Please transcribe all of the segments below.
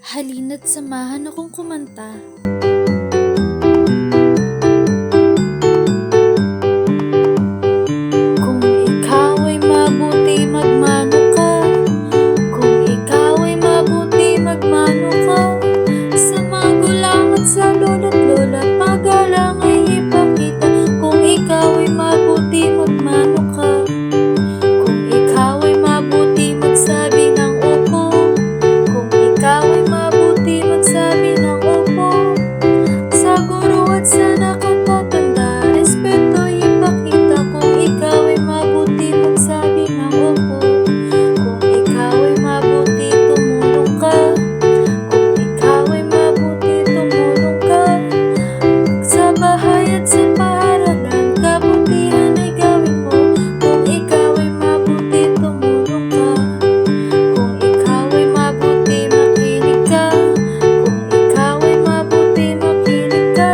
Halina't samahan akong kumanta. Kung ikaw ay mabuti, magmano ka. Kung ikaw ay mabuti, magmano ka. Sa magulang at sa lolo't lola, paggalang ay ipakita. Kung ikaw ay mabuti, magmano ka. Kung ikaw ay mabuti, magsabi ng opo. Kung ikaw ay mabuti, magsabi ng opo. Sa guro at sa nakatatanda, respeto ipakita. Kung ikaw ay mabuti, magsabi ng opo. Kung ikaw ay mabuti, tumulong ka. Kung ikaw ay mabuti, tumulong ka. Sa bahay at sa paaralan, kabutihan ay gawin mo. Kung ikaw ay mabuti, tumulong ka. Kung ikaw ay mabuti, makinig ka. Kung ikaw ay mabuti, makinig ka.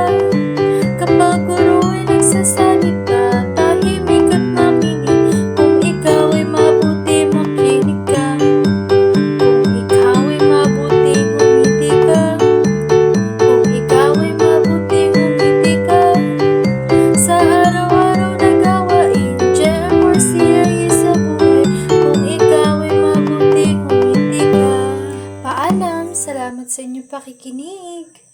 Kapag guro ay nagsasalita, tahimik at makinig. Kung ikaw ay mabuti, makinig ka. Kung ikaw ay mabuti, ngumiti ka. Kung ikaw ay mabuti, ngumiti ka. Sa araw-araw na gawain, GMRC ay isa buhay. Kung ikaw ay mabuti, ngumiti ka. Paalam, salamat sa inyong pakikinig.